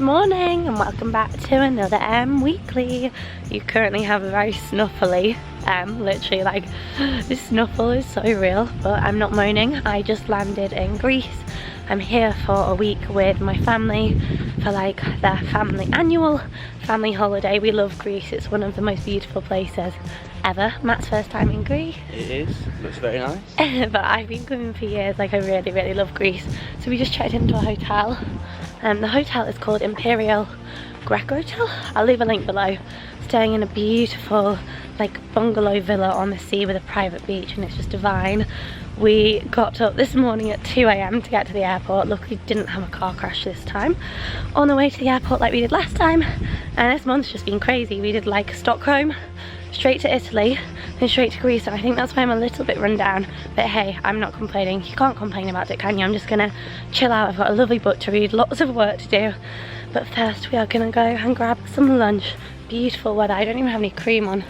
morning and welcome back to another Weekly. You currently have a very snuffly literally like this snuffle is so real, but I'm not moaning. I just landed in Greece. I'm here for a week with my family for like their annual family holiday. We love Greece, it's one of the most beautiful places ever. Matt's first time in Greece. It is, looks very nice. But I've been coming for years, like I really love Greece. So we just checked into a hotel. The hotel is called Imperial Grecotel. I'll leave a link below. Staying in a beautiful like bungalow villa on the sea with a private beach, and it's just divine. We got up this morning at 2 AM to get to the airport. Luckily didn't have a car crash this time. On the way to the airport like we did last time, and this month's just been crazy. We did like Stockholm, straight to Italy, then straight to Greece, and I think that's why I'm a little bit run down. But hey, I'm not complaining. You can't complain about it, can you? I'm just gonna chill out. I've got a lovely book to read, lots of work to do. But first we are gonna go and grab some lunch. Beautiful weather. I don't even have any cream on.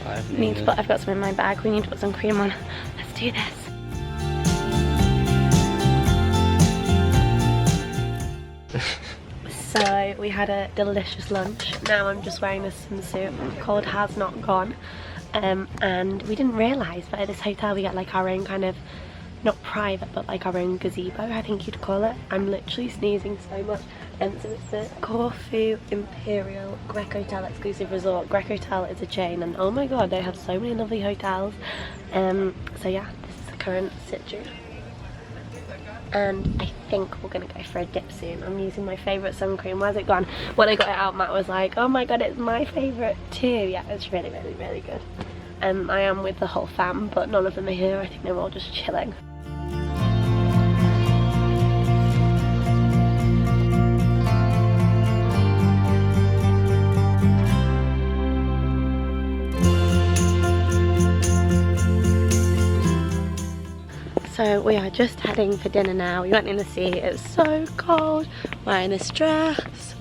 I've got some in my bag. We need to put some cream on. Let's do this. So we had a delicious lunch. Now I'm just wearing this swimsuit. Cold has not gone. And we didn't realise that at this hotel we get like our own kind of, not private, but like our own gazebo, I think you'd call it. I'm literally sneezing so much. So it's the Corfu Imperial Grecotel exclusive resort. Grecotel is a chain, and oh my god, they have so many lovely hotels. So yeah, this is the current situation. And I think we're gonna go for a dip soon. I'm using my favourite sun cream. Where's it gone? When I got it out, Matt was like, oh my god, it's my favourite too. Yeah, it's really good. I am with the whole fam, but none of them are here. I think they're all just chilling. So we are just heading for dinner now. We went in the sea, it was so cold, wearing this dress.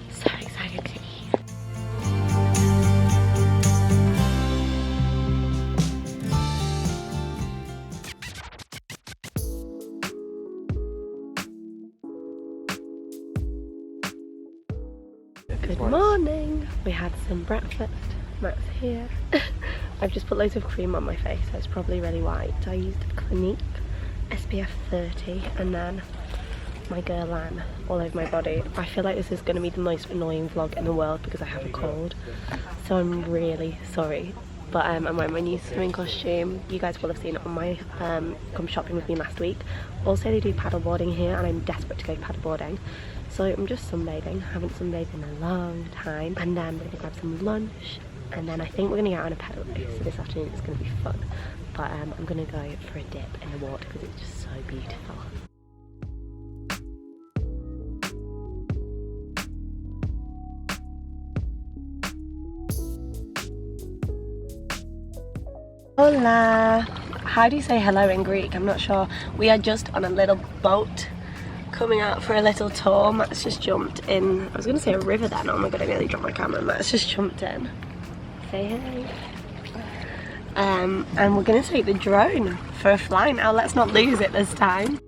So excited to eat. Good morning. We had some breakfast. Matt's here. I've just put loads of cream on my face, so it's probably really white. I used Clinique SPF 30 and then my Guerlain all over my body. I feel like this is going to be the most annoying vlog in the world because I have a cold, so I'm really sorry. But I'm wearing my new swimming costume. You guys will have seen it on my come shopping with me last week. Also they do paddleboarding here and I'm desperate to go paddleboarding, so I'm just sunbathing. I haven't sunbathed in a long time, and then we're going to grab some lunch, and then I think we're going to get on a pedal race. So this afternoon it's going to be fun. But I'm going to go for a dip in the water because it's just so beautiful. Hola! How do you say hello in Greek? I'm not sure. We are just on a little boat coming out for a little tour. Matt's just jumped in. I was going to say a river then. Oh my god, I nearly dropped my camera. Matt's just jumped in. Say hey. And we're gonna take the drone for a fly now. Let's not lose it this time.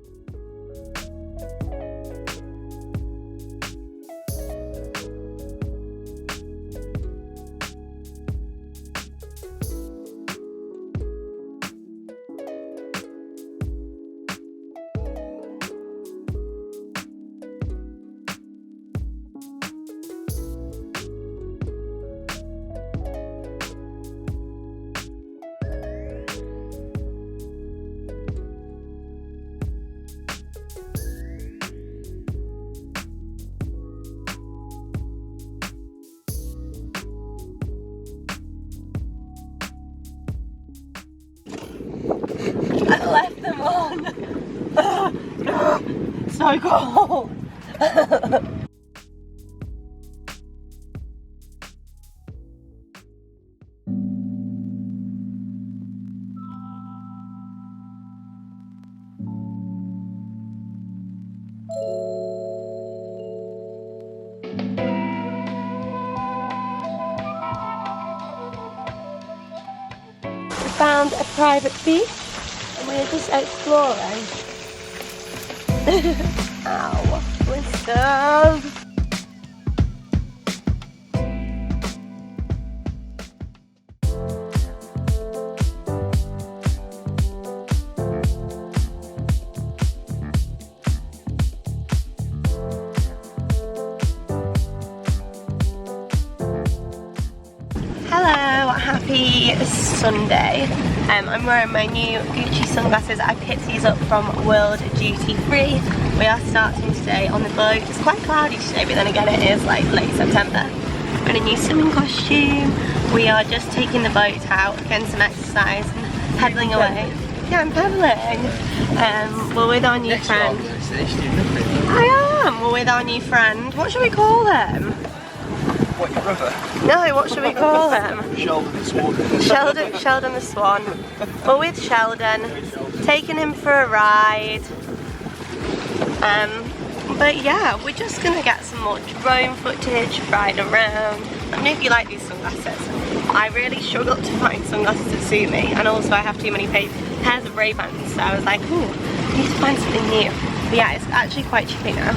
I left them on. So cold. We found a private beach. We're just exploring. Ow, blisters. Happy Sunday. I'm wearing my new Gucci sunglasses. I picked these up from World Duty Free. We are starting today on the boat. It's quite cloudy today, but then again it is like late September. We're in a new swimming costume. We are just taking the boat out, getting some exercise and pedaling away. Yeah, I'm pedaling. We're with our new friend. I am. We're with our new friend. What should we call him? What, your brother? No, what should we call him? Sheldon the Swan. Sheldon the Swan. We're with Sheldon, taking him for a ride. But yeah, we're just gonna get some more drone footage, ride around. Let me know if you like these sunglasses. I really struggled to find sunglasses that suit me, and also I have too many pairs of Ray-Bans, so I was like, ooh, I need to find something new. But yeah, it's actually quite cheapy now.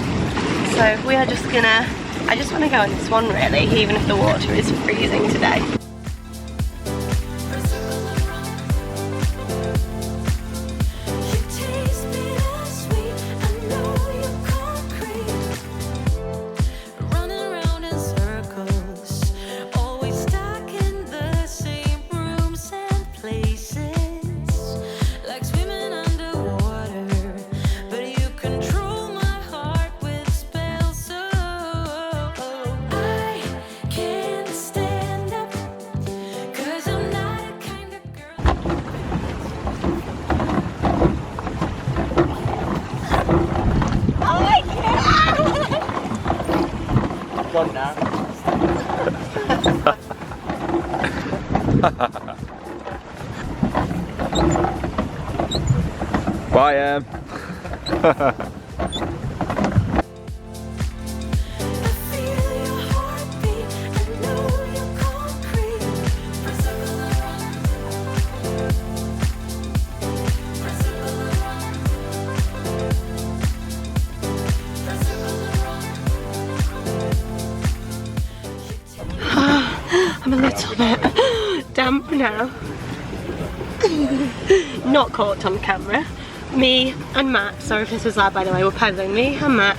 So we are just gonna, I just want to go on this one really, even if the water is freezing today. Gone now. Bye, I'm a little bit damp now. Not caught on camera. Me and Matt, sorry if this was loud by the way, we're pedaling, me and Matt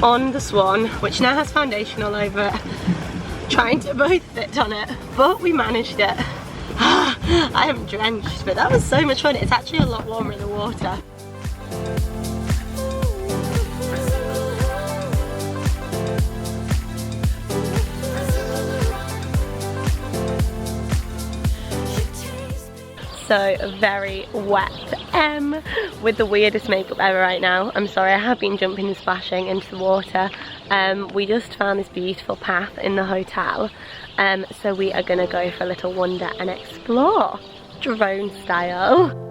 on the Swan, which now has foundation all over it, trying to both fit on it, but we managed it. I am drenched, but that was so much fun. It's actually a lot warmer in the water. So very wet with the weirdest makeup ever right now. I'm sorry, I have been jumping and splashing into the water. We just found this beautiful path in the hotel, so we are gonna go for a little wander and explore, drone style.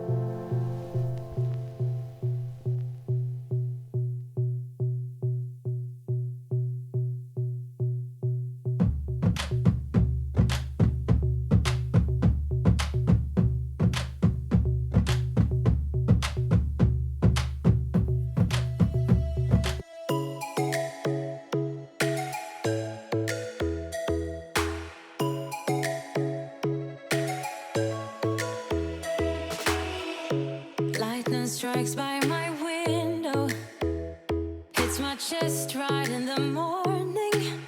Strikes by my window, hits my chest right in the morning,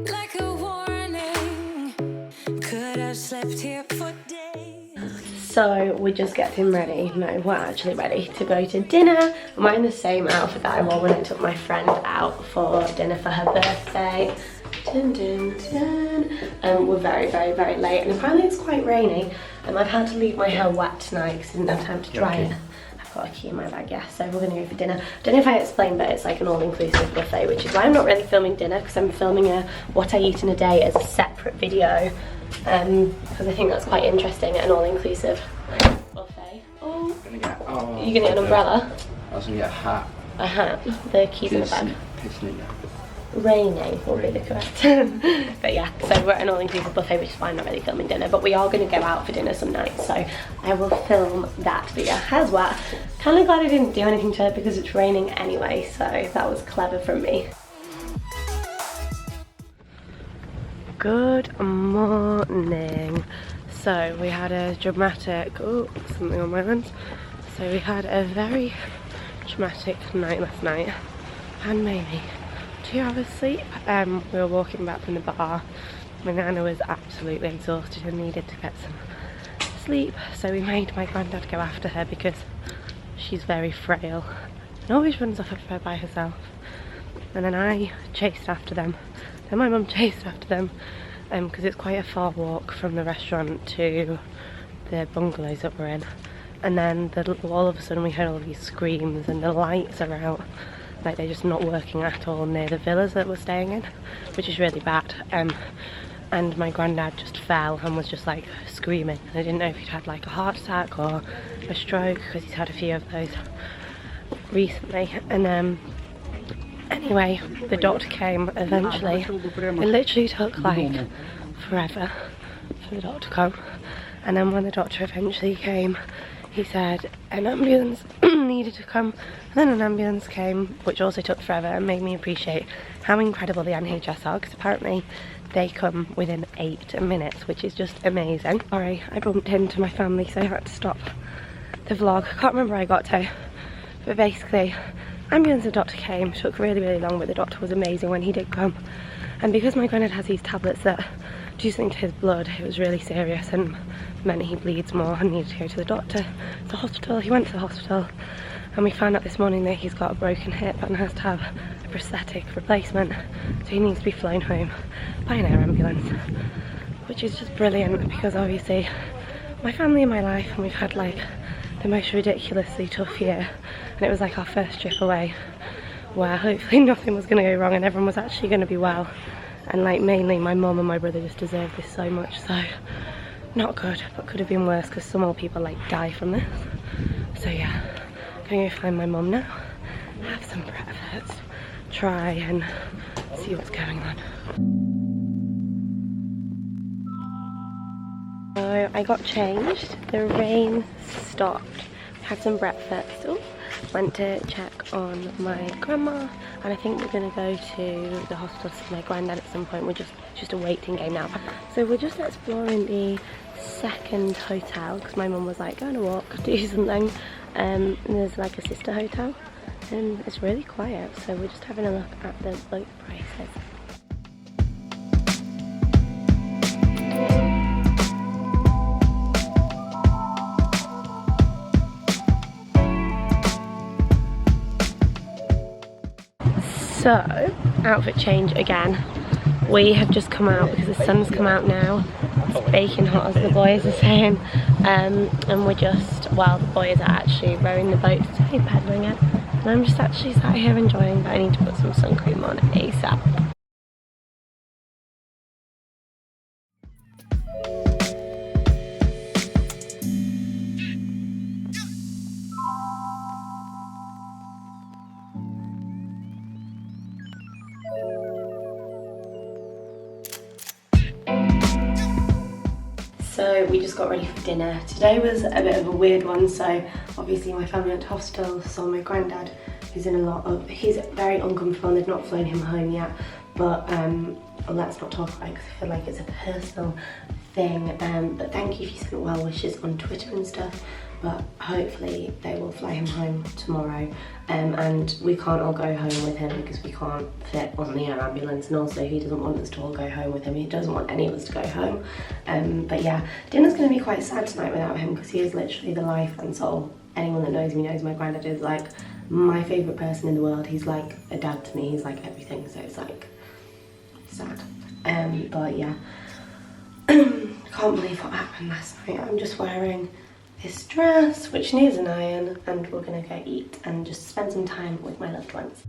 like a warning. Could have slept here for days. So we're just getting ready. No, we're actually ready to go to dinner. I'm wearing the same outfit that I wore when I took my friend out for dinner for her birthday. Dun, dun, dun. We're very late, and apparently it's quite rainy. I've had to leave my hair wet tonight because I didn't have time to dry it. I've got a key in my bag, yeah, so we're gonna go for dinner. Don't know if I explained, but it's like an all-inclusive buffet, which is why I'm not really filming dinner, because I'm filming what I eat in a day as a separate video, because I think that's quite interesting, an all-inclusive buffet. Oh, you gonna get an umbrella? I was gonna get a hat. A hat? The keys in the bag. Pissing in there. Raining will be the correct but yeah, so we're at an all-inclusive buffet, which is why I'm not really filming dinner, but we are going to go out for dinner some nights, so I will film that. But yeah, hair's wet. Kind of glad I didn't do anything to it because it's raining anyway, so that was clever from me. Good morning. So we had a dramatic, oh, something on my lens. So we had a very dramatic night last night, and maybe 2 hours sleep. We were walking back from the bar My nana was absolutely exhausted and needed to get some sleep, so we made my granddad go after her because she's very frail and always runs off of her by herself. And then I chased after them, then my mum chased after them, because it's quite a far walk from the restaurant to the bungalows that we're in. And then all of a sudden we heard all these screams and the lights are out, like they're just not working at all near the villas that we're staying in, which is really bad. And my granddad just fell and was just like screaming. I didn't know if he'd had like a heart attack or a stroke, because he's had a few of those recently. And anyway, the doctor came eventually. It literally took like forever for the doctor to come. And then when the doctor eventually came, he said an ambulance needed to come, and then an ambulance came, which also took forever, and made me appreciate how incredible the NHS are, because apparently they come within 8 minutes, which is just amazing. Sorry, I bumped into my family, so I had to stop the vlog. I can't remember where I got to, but basically, ambulance and doctor came. It took really, really long, but the doctor was amazing when he did come. And because my granddad has these tablets that do something to his blood, it was really serious and meant he bleeds more and needed to go to the doctor, the hospital. He went to the hospital, and we found out this morning that he's got a broken hip and has to have a prosthetic replacement, so he needs to be flown home by an air ambulance, which is just brilliant, because obviously my family in my life, and we've had like the most ridiculously tough year, and it was like our first trip away where hopefully nothing was going to go wrong and everyone was actually going to be well. And like mainly my mum and my brother just deserve this so much, so not good, but could have been worse, because some more people like die from this. So yeah, I'm gonna go find my mum now, have some breakfast, try and see what's going on. So I got changed, the rain stopped, had some breakfast, went to check on my grandma, and I think we're going to go to the hospital to see my granddad at some point. We're just a waiting game now. So we're just exploring the second hotel, because my mum was like, go on a walk, do something, and there's like a sister hotel, and it's really quiet, so we're just having a look at the boat prices. So, outfit change again. We have just come out because the sun's come out now. It's baking hot, as the boys are saying. And we're just, while the boys are actually rowing the boat today, pedaling it. And I'm just actually sat here enjoying, but I need to put some sun cream on ASAP. So we just got ready for dinner. Today was a bit of a weird one, so obviously my family went to hospital, saw my granddad, who's in a lot of, he's very uncomfortable and they've not flown him home yet, but let's not talk about it because I feel like it's a personal thing, but thank you if you sent well wishes on Twitter and stuff, but hopefully they will fly him home tomorrow, and we can't all go home with him because we can't fit on the air ambulance, and also he doesn't want us to all go home with him. He doesn't want any of us to go home, but yeah, dinner's going to be quite sad tonight without him, because he is literally the life and soul. Anyone that knows me knows my granddad is like my favourite person in the world. He's like a dad to me, he's like everything, so it's like sad, but yeah. Can't believe what happened last night. I'm just wearing this dress, which needs an iron, and we're gonna go eat and just spend some time with my loved ones.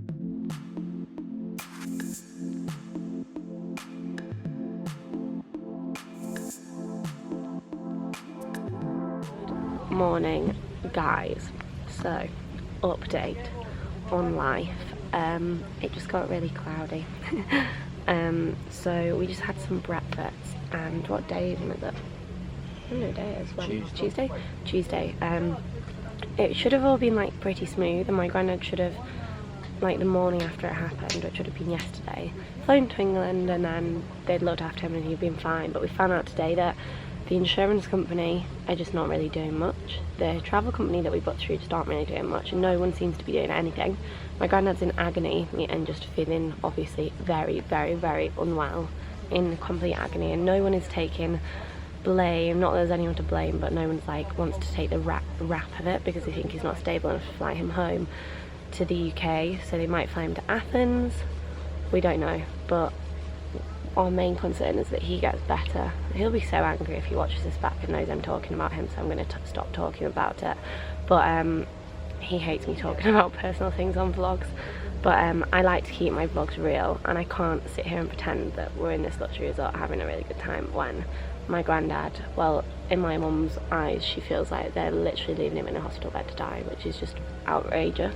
Good morning, guys. So, update on life. It just got really cloudy. So we just had some breakfast, and what day is it? I don't know what day it is. When? Tuesday. It should have all been like pretty smooth, and my granddad should have, like the morning after it happened, which should have been yesterday, flown to England, and then they'd looked after him and he'd been fine. But we found out today that the insurance company are just not really doing much. The travel company that we booked through just aren't really doing much, and no one seems to be doing anything. My granddad's in agony and just feeling obviously very, very, very unwell. in complete agony, and no one is taking blame. Not that there's anyone to blame, but no one's like wants to take the rap of it, because they think he's not stable enough to fly him home to the UK. So they might fly him to Athens. We don't know, but our main concern is that he gets better. He'll be so angry if he watches this back and knows I'm talking about him, so I'm going to stop talking about it. But he hates me talking about personal things on vlogs. But I like to keep my vlogs real, and I can't sit here and pretend that we're in this luxury resort having a really good time when my granddad, well, in my mum's eyes, she feels like they're literally leaving him in a hospital bed to die, which is just outrageous.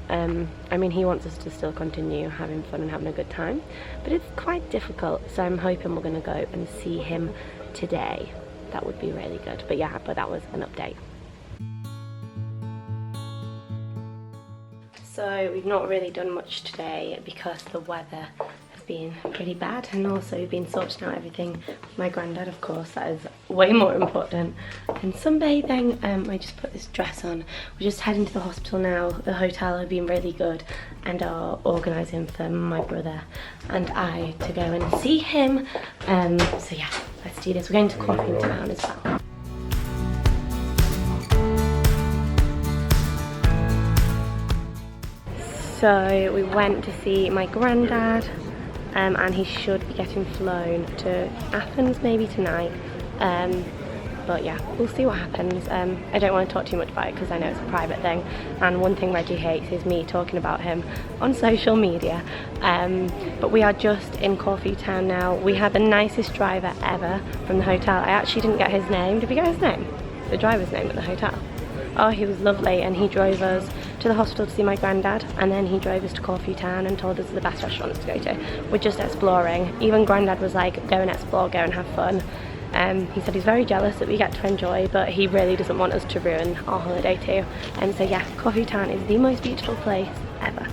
I mean, he wants us to still continue having fun and having a good time, but it's quite difficult, so I'm hoping we're going to go and see him today. That would be really good. But yeah, but that was an update. So we've not really done much today because the weather has been pretty bad, and also we've been sorting out everything with my granddad, of course. That is way more important than sunbathing. I just put this dress on. We're just heading to the hospital now. The hotel have been really good and are organising for my brother and I to go and see him. So yeah, let's do this. We're going to Corfu town as well. So we went to see my granddad, and he should be getting flown to Athens maybe tonight. But yeah, we'll see what happens. I don't want to talk too much about it because I know it's a private thing, and one thing Reggie hates is me talking about him on social media. But we are just in Corfu town now. We had the nicest driver ever from the hotel. I actually didn't get his name. Did we get his name? The driver's name at the hotel? Oh, he was lovely, and he drove us to the hospital to see my granddad, and then he drove us to Corfu town and told us the best restaurants to go to. We're just exploring. Even granddad was like, go and explore, go and have fun. He said he's very jealous that we get to enjoy, but he really doesn't want us to ruin our holiday too. And so yeah, Corfu town is the most beautiful place ever.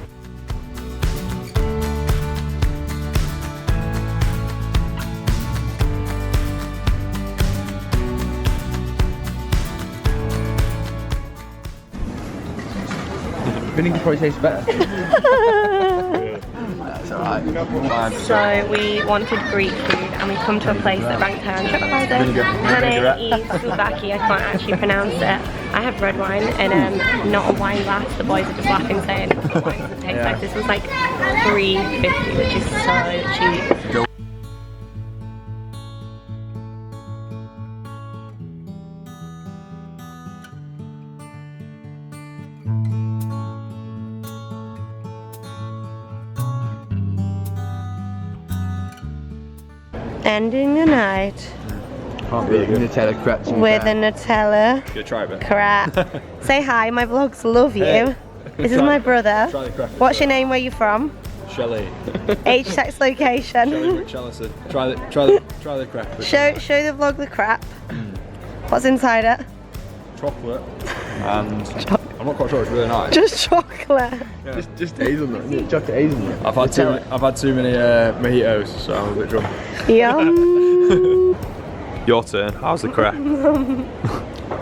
Vinegar probably tastes better. That's alright. So we wanted Greek food, and we come to a place that ranked high on TripAdvisor. Hane eats souvlaki, I can't actually pronounce it. I have red wine and not a wine glass. The boys are just laughing saying the wine doesn't taste like this. Was like $3.50, which is so cheap. Ending the night With Nutella crepes with a Nutella crepe. Say hi, my vlogs love you. Hey. This is my brother. Try the crepe. What's your name? Where you from? Shelley. Age, sex, location. Try the crepe. Show the vlog the crepe. What's inside it? Chocolate. And I'm not quite sure, it's really nice. Just chocolate. Yeah. Just hazelnut. Chocolate hazelnut. I've had too many mojitos, so I'm a bit drunk. Yum. Your turn. How's the crepe?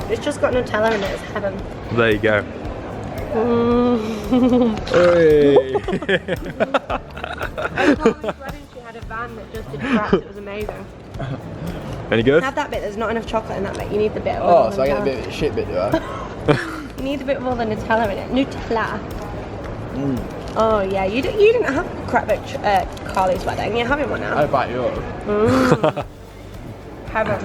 It's just got Nutella in it. It's heaven. There you go. Hey. I told Miss Redding she had a van that just did crepes. It was amazing. Any good? Have that bit. There's not enough chocolate in that bit. You need the bit. Oh, so I get a bit of a shit bit, do I? You need a bit of all the Nutella in it. Nutella. Oh yeah, you didn't have crepe at Carly's wedding. You're having one now. I'll bite yours. Heaven.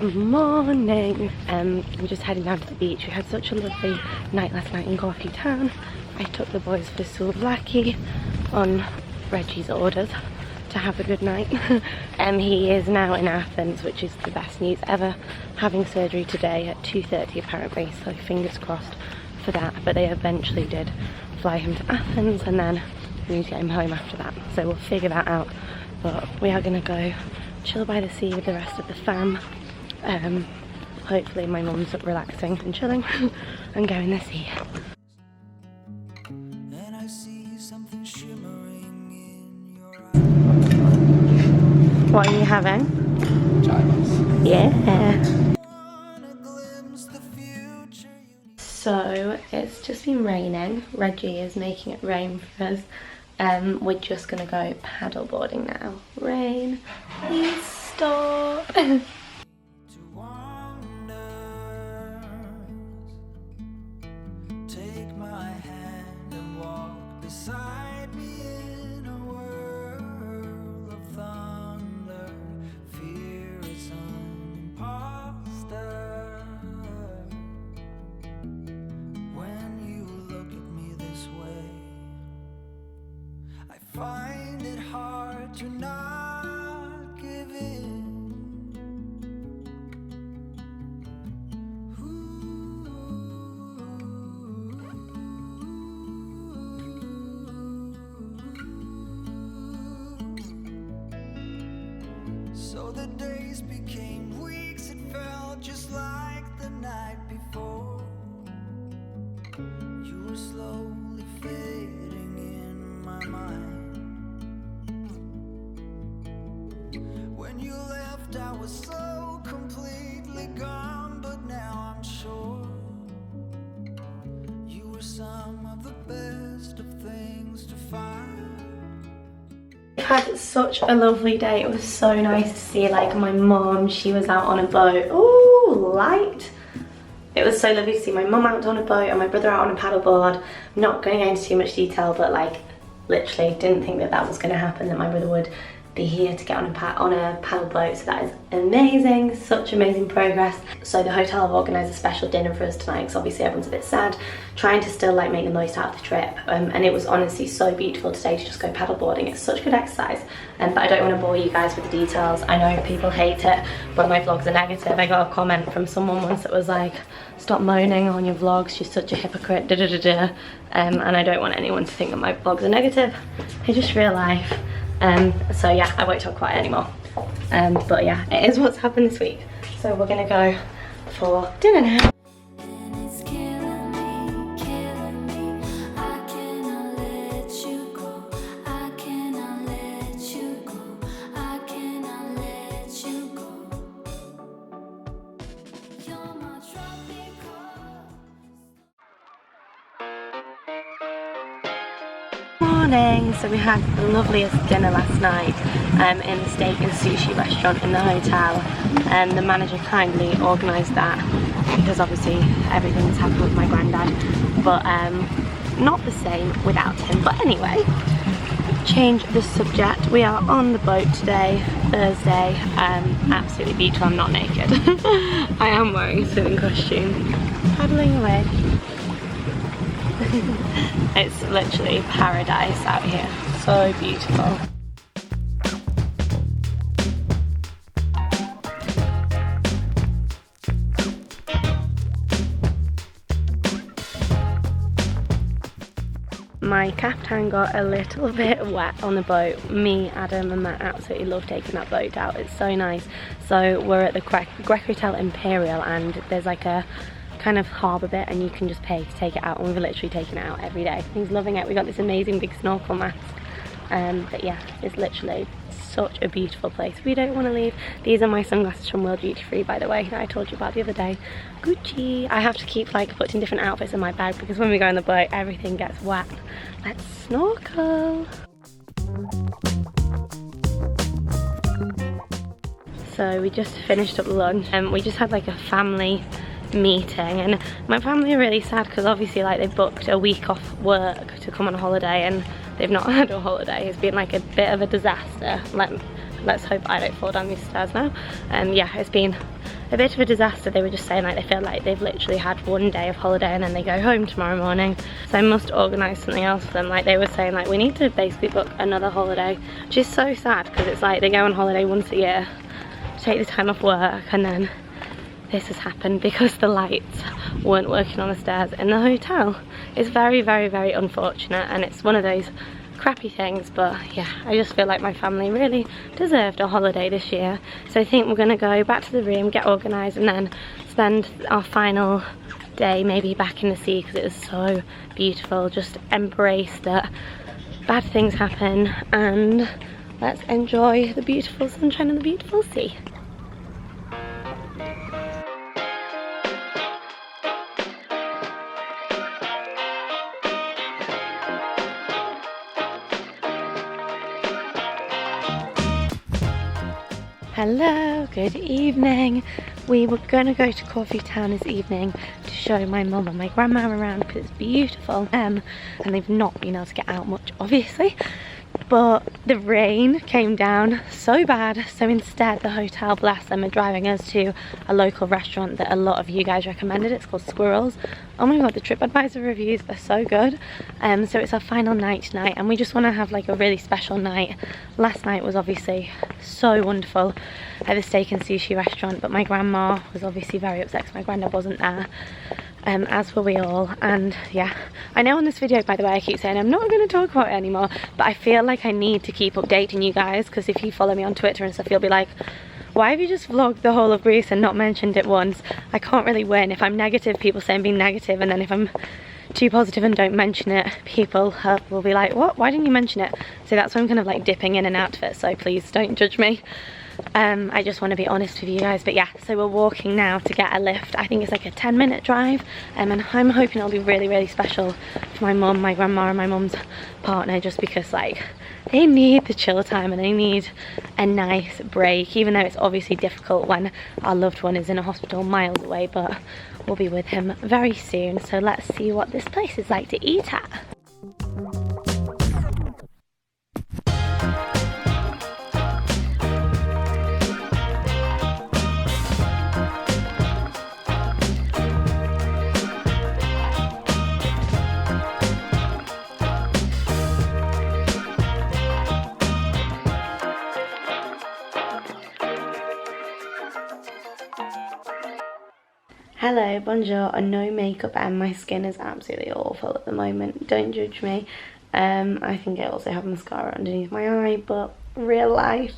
Good morning. We're just heading down to the beach. We had such a lovely night last night in Corfu town. I took the boys for souvlaki on Reggie's orders to have a good night. He is now in Athens, which is the best news ever, having surgery today at 2:30 apparently, so fingers crossed for that. But they eventually did fly him to Athens, and then we need to get him home after that, so we'll figure that out. But we are gonna go chill by the sea with the rest of the fam. Hopefully my mum's relaxing and chilling and go in the sea. What are you having? Chinese. Yeah. So it's just been raining. Reggie is making it rain for us. We're just gonna go paddle boarding now. Rain, please stop. Take my hand and walk beside me in a world of thunder. Fear is an imposter. When you look at me this way, I find it hard to not give in. So the days became weeks, it felt just like the night before. You were slowly fading in my mind. When you left, I was so completely gone, but now I'm sure you were some of the best of things to find. We've had such a lovely day. It was so nice to see like my mum, she was out on a boat. Ooh, light. It was so lovely to see my mum out on a boat and my brother out on a paddleboard. I'm not going to go into too much detail, but like literally didn't think that that was going to happen, that my brother would be here to get on a paddle boat, so that is amazing, such amazing progress. So the hotel have organised a special dinner for us tonight because obviously everyone's a bit sad, trying to still like make the most out of the trip, and it was honestly so beautiful today to just go paddleboarding. It's such good exercise, but I don't want to bore you guys with the details. I know people hate it when my vlogs are negative. I got a comment from someone once that was like, stop moaning on your vlogs, you're such a hypocrite, da da da da. And I don't want anyone to think that my vlogs are negative. They're just real life. So yeah, I won't talk about it anymore. But yeah, it is what's happened this week. So we're gonna go for dinner now. Morning. So we had the loveliest dinner last night in the steak and sushi restaurant in the hotel. The manager kindly organised that because obviously everything's happened with my granddad, but not the same without him. But anyway, change the subject. We are on the boat today, Thursday. Absolutely beautiful. I'm not naked. I am wearing a swimming costume, paddling away. It's literally paradise out here, so beautiful. My caftan got a little bit wet on the boat. Me, Adam and Matt absolutely love taking that boat out. It's so nice. So we're at the Grecotel Imperial and there's like a kind of harbour bit and you can just pay to take it out, and we've literally taken it out every day. He's loving it. We got this amazing big snorkel mask, but yeah, it's literally such a beautiful place. We don't want to leave. These are my sunglasses from World Duty Free, by the way, that I told you about the other day. Gucci. I have to keep like putting different outfits in my bag because when we go on the boat everything gets wet. Let's snorkel. So we just finished up lunch and we just had like a family meeting, and my family are really sad because obviously like they booked a week off work to come on a holiday and they've not had a holiday. It's been like a bit of a disaster. Let's hope I don't fall down these stairs now. Yeah, it's been a bit of a disaster. They were just saying like they feel like they've literally had one day of holiday and then they go home tomorrow morning, so I must organise something else for them. Like they were saying like we need to basically book another holiday, which is so sad because it's like they go on holiday once a year, take the time off work, and then this has happened because the lights weren't working on the stairs in the hotel. It's very, very, very unfortunate, and it's one of those crappy things, but yeah, I just feel like my family really deserved a holiday this year. So I think we're gonna go back to the room, get organised, and then spend our final day maybe back in the sea because it was so beautiful. Just embrace that bad things happen and let's enjoy the beautiful sunshine and the beautiful sea. Hello, good evening. We were gonna go to Corfu town this evening to show my mum and my grandma around because it's beautiful, and they've not been able to get out much obviously, but the rain came down so bad, so instead the hotel, bless them, are driving us to a local restaurant that a lot of you guys recommended. It's called Squirrels. Oh my god, the TripAdvisor reviews are so good. So it's our final night tonight, and we just want to have like a really special night. Last night was obviously so wonderful at the steak and sushi restaurant, but my grandma was obviously very upset because my granddad wasn't there. As were we all. And yeah, I know on this video, by the way, I keep saying I'm not going to talk about it anymore, but I feel like I need to keep updating you guys, because if you follow me on Twitter and stuff, you'll be like, why have you just vlogged the whole of Greece and not mentioned it once? I can't really win. If I'm negative, people say I'm being negative, and then if I'm too positive and don't mention it, people will be like, what? Why didn't you mention it? So that's why I'm kind of like dipping in and out of it, so please don't judge me. I just want to be honest with you guys. But yeah, so we're walking now to get a lift. I think it's like a 10-minute drive, and I'm hoping it'll be really, really special for my mum, my grandma and my mum's partner, just because like they need the chill time and they need a nice break, even though it's obviously difficult when our loved one is in a hospital miles away, but we'll be with him very soon. So let's see what this place is like to eat at. Hello, bonjour, and no makeup, and my skin is absolutely awful at the moment. Don't judge me. I think I also have mascara underneath my eye, but real life.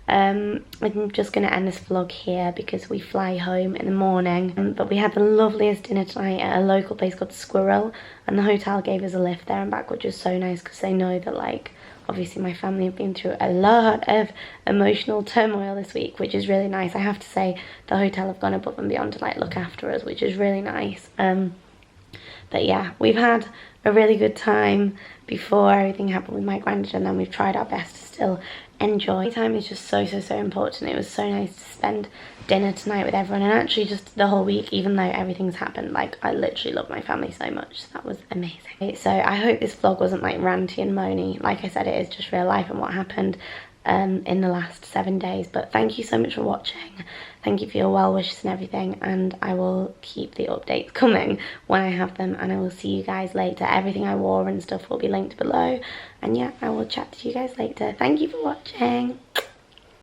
I'm just going to end this vlog here because we fly home in the morning. But we had the loveliest dinner tonight at a local place called Squirrel, and the hotel gave us a lift there and back, which is so nice because they know that like obviously my family have been through a lot of emotional turmoil this week, which is really nice. I have to say the hotel have gone above and beyond to like look after us, which is really nice. But yeah, we've had a really good time before everything happened with my granddad, and then we've tried our best to still enjoy. Time is just so important. It was so nice to spend dinner tonight with everyone, and actually just the whole week, even though everything's happened. Like, I literally love my family so much. So that was amazing. So I hope this vlog wasn't like ranty and moany. Like I said, it is just real life and what happened in the last 7 days. But thank you so much for watching. Thank you for your well wishes and everything, and I will keep the updates coming when I have them, and I will see you guys later. Everything I wore and stuff will be linked below, and yeah, I will chat to you guys later. Thank you for watching.